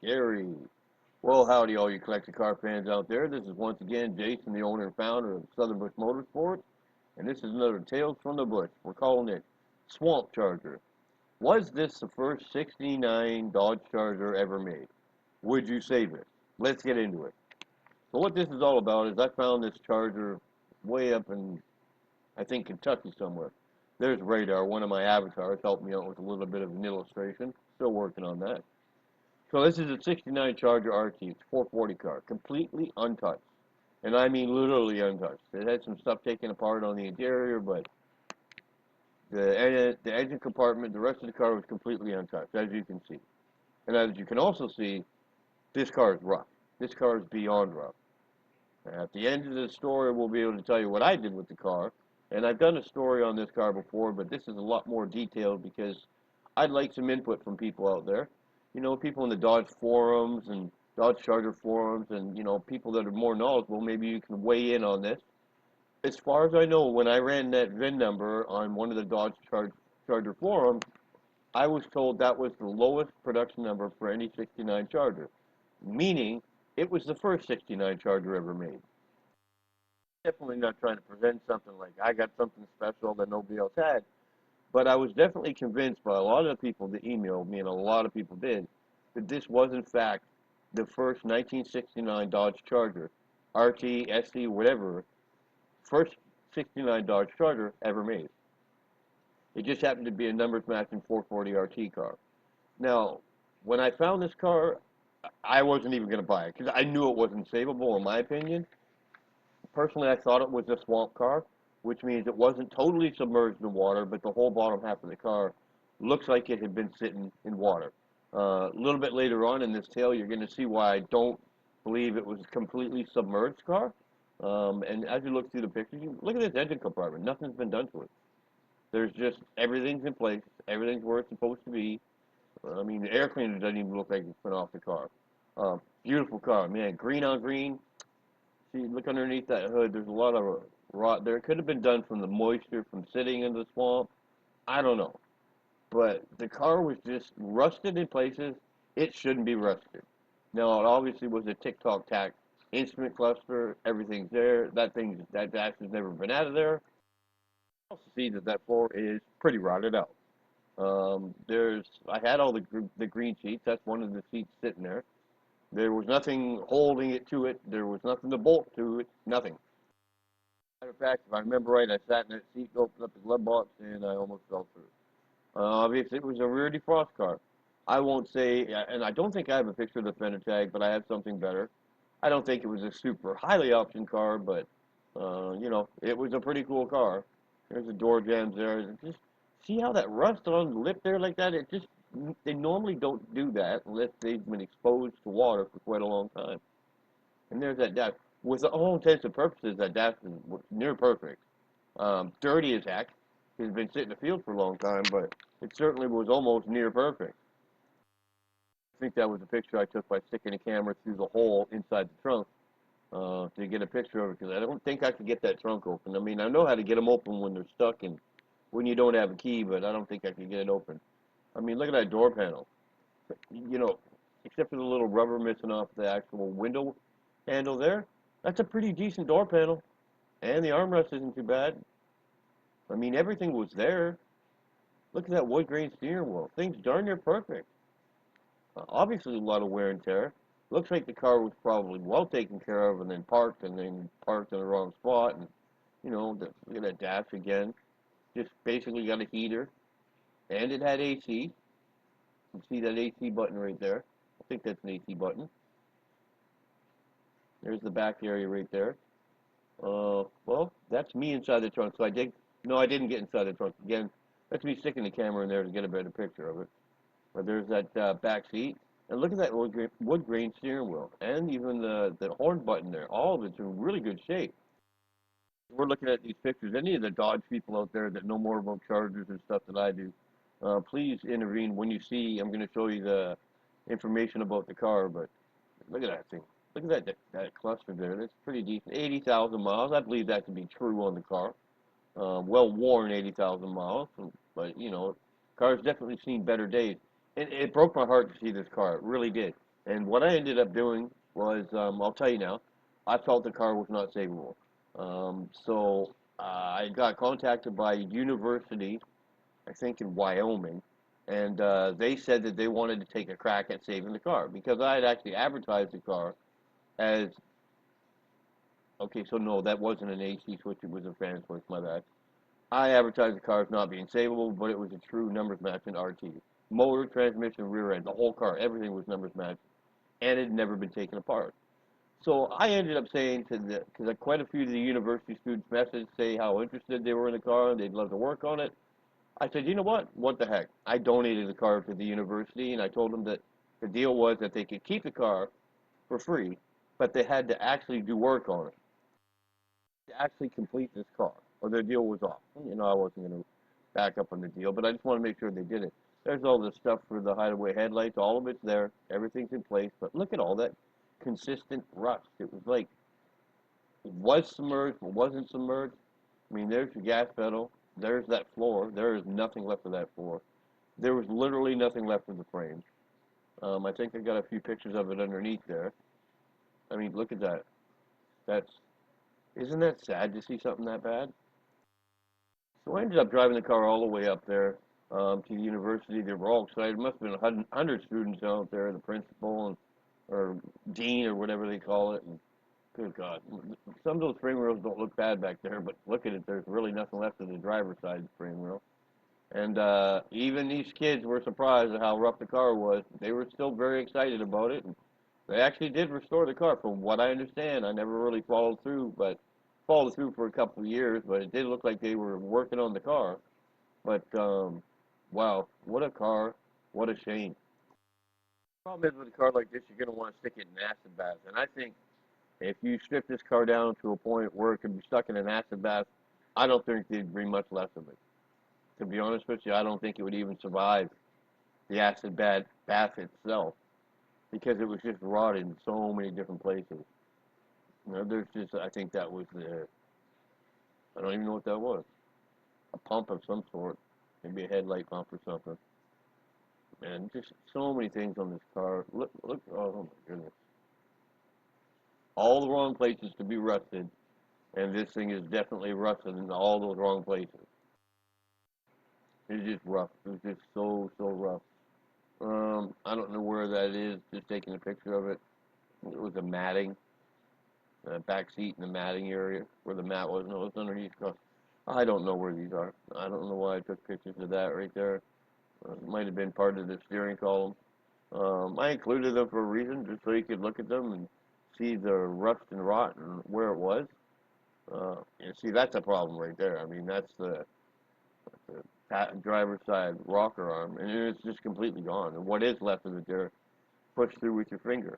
Scary. Well, howdy, all you collector car fans out there. This is once again Jason, the owner and founder of Southern Bush Motorsports, and this is another Tales from the Bush. We're calling it Swamp Charger. Was this the first 69 Dodge Charger ever made? Would you save it? Let's get into it. So what this is all about is I found this Charger way up in, I think, Kentucky somewhere. There's Radar, one of my avatars, helped me out with a little bit of an illustration. Still working on that. So this is a 69 Charger RT. It's a 440 car, completely untouched. And I mean literally untouched. It had some stuff taken apart on the interior, but the engine compartment, the rest of the car was completely untouched, as you can see. And as you can also see, this car is rough. This car is beyond rough. At the end of the story, we'll be able to tell you what I did with the car. And I've done a story on this car before, but this is a lot more detailed because I'd like some input from people out there. You know, people in the Dodge forums and Dodge Charger forums and, you know, people that are more knowledgeable. Maybe you can weigh in on this. As far as I know, when I ran that VIN number on one of the Charger forums, I was told that was the lowest production number for any 69 Charger, meaning it was the first 69 Charger ever made. Definitely not trying to present something like I got something special that nobody else had, but I was definitely convinced by a lot of the people that emailed me, and a lot of people did, that this was in fact the first 1969 Dodge Charger, RT, ST, whatever, first 69 Dodge Charger ever made. It just happened to be a numbers matching 440 RT car. Now, when I found this car, I wasn't even going to buy it because I knew it wasn't savable, in my opinion. Personally, I thought it was a swamp car, which means it wasn't totally submerged in water, but the whole bottom half of the car looks like it had been sitting in water. A little bit later on in this tale, you're going to see why I don't believe it was a completely submerged car. And as you look through the pictures, you look at this engine compartment. Nothing's been done to it. There's just everything's in place. Everything's where it's supposed to be. I mean, the air cleaner doesn't even look like it's been off the car. Beautiful car, man. Green on green. See, look underneath that hood. There's a lot of rot there. It could have been done from the moisture from sitting in the swamp. I don't know. But the car was just rusted in places it shouldn't be rusted. Now, it obviously was a TikTok tack instrument cluster. Everything's there. That dash has never been out of there. You also see that that floor is pretty rotted out. I had all the green sheets. That's one of the seats sitting there. There was nothing holding it to it. There was nothing to bolt to it. Nothing. Matter of fact, if I remember right, I sat in that seat, opened up the glove box, and I almost fell through. Obviously, it was a rear defrost car. I won't say, and I don't think I have a picture of the fender tag, but I have something better. I don't think it was a super highly optioned car, but you know, it was a pretty cool car. There's the door jambs there. Just see how that rust on the lip there like that. It just they normally don't do that unless they've been exposed to water for quite a long time. And there's that dash. With all intents and purposes, that dash is near perfect. Dirty as heck. It's been sitting in the field for a long time, but it certainly was almost near perfect. I think that was a picture I took by sticking a camera through the hole inside the trunk to get a picture of it because I don't think I could get that trunk open. I mean, I know how to get them open when they're stuck and when you don't have a key, but I don't think I could get it open. I mean, look at that door panel. You know, except for the little rubber missing off the actual window handle there, that's a pretty decent door panel. And the armrest isn't too bad. I mean, everything was there. Look at that wood grain steering wheel. Things darn near perfect. Obviously, a lot of wear and tear. Looks like the car was probably well taken care of and then parked in the wrong spot. And, you know, look at that dash again. Just basically got a heater. And it had AC. You can see that AC button right there. I think that's an AC button. There's the back area right there. Well, that's me inside the trunk. So no, I didn't get inside the trunk. Again, that's me sticking the camera in there to get a better picture of it. But there's that back seat. And look at that wood grain steering wheel. And even the horn button there. All of it's in really good shape. We're looking at these pictures. Any of the Dodge people out there that know more about Chargers and stuff than I do, please intervene when you see. I'm going to show you the information about the car, but look at that thing. Look at that cluster there. That's pretty decent. 80,000 miles. I believe that to be true on the car. Well worn 80,000 miles, but you know, car's definitely seen better days. And it broke my heart to see this car. It really did. And what I ended up doing was, I'll tell you now, I felt the car was not savable. So I got contacted by a university, I think in Wyoming, and they said that they wanted to take a crack at saving the car because I had actually advertised the car as, okay, so no, that wasn't an AC switch, it was a fan switch, my bad. I advertised the car as not being savable, but it was a true numbers match in RT. Motor, transmission, rear end, the whole car, everything was numbers matched, and it had never been taken apart. So I ended up saying to the, because quite a few of the university students messaged, say how interested they were in the car and they'd love to work on it. I said, you know what the heck? I donated the car to the university, and I told them that the deal was that they could keep the car for free, but they had to actually do work on it to actually complete this car, or their deal was off. You know, I wasn't going to back up on the deal, but I just want to make sure they did it. There's all this stuff for the hideaway headlights. All of it's there. Everything's in place. But look at all that consistent rust. It was like it was submerged, but wasn't submerged. I mean, there's the gas pedal. There's that floor. There is nothing left of that floor. There was literally nothing left of the frame. I think I got a few pictures of it underneath there. I mean, look at that. That's Isn't that sad to see something that bad? So I ended up driving the car all the way up there to the university. They were all excited. There must have been 100 students out there, the principal and or dean or whatever they call it. And good God, some of those frame rails don't look bad back there, but look at it. There's really nothing left of the driver's side frame rail. And even these kids were surprised at how rough the car was. They were still very excited about it. And they actually did restore the car, from what I understand. I never really followed through for a couple of years, but it did look like they were working on the car. But wow, what a car! What a shame. The problem is with a car like this, you're going to want to stick it in acid bath, and I think if you strip this car down to a point where it could be stuck in an acid bath, I don't think there'd be much left of it. To be honest with you, I don't think it would even survive the bath itself because it was just rotted in so many different places. You know, there's just, I think that was I don't even know what that was. A pump of some sort, maybe a headlight pump or something. And just so many things on this car. Look, oh my goodness. All the wrong places to be rusted, and this thing is definitely rusted in all those wrong places. It's just rough. It's just so rough. I don't know where that is. Just taking a picture of it. It was a matting, back seat in the matting area where the mat was. No, it's underneath. I don't know where these are. I don't know why I took pictures of that right there. It might have been part of the steering column. I included them for a reason, just so you could look at them and see the rust and rot and where it was. And see, that's a problem right there. I mean, that's the driver's side rocker arm, and it's just completely gone. And what is left of it there, push through with your finger.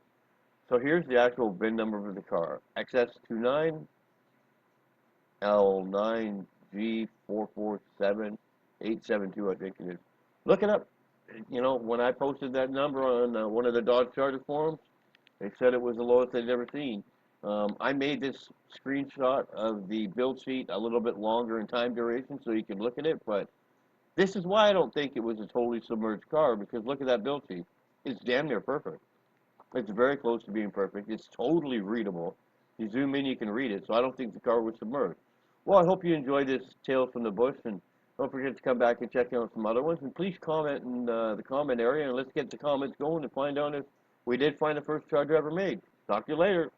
So here's the actual VIN number of the car: XS29L9G447872, I think it is. Look it up. You know, when I posted that number on one of the Dodge Charger forums, they said it was the lowest they'd ever seen. I made this screenshot of the build sheet a little bit longer in time duration so you could look at it, but this is why I don't think it was a totally submerged car, because look at that build sheet. It's damn near perfect. It's very close to being perfect. It's totally readable. You zoom in, you can read it, so I don't think the car was submerged. Well, I hope you enjoyed this Tales from the Bush, and don't forget to come back and check out some other ones. And please comment in the comment area, and let's get the comments going to find out if we did find the first Charger ever made. Talk to you later.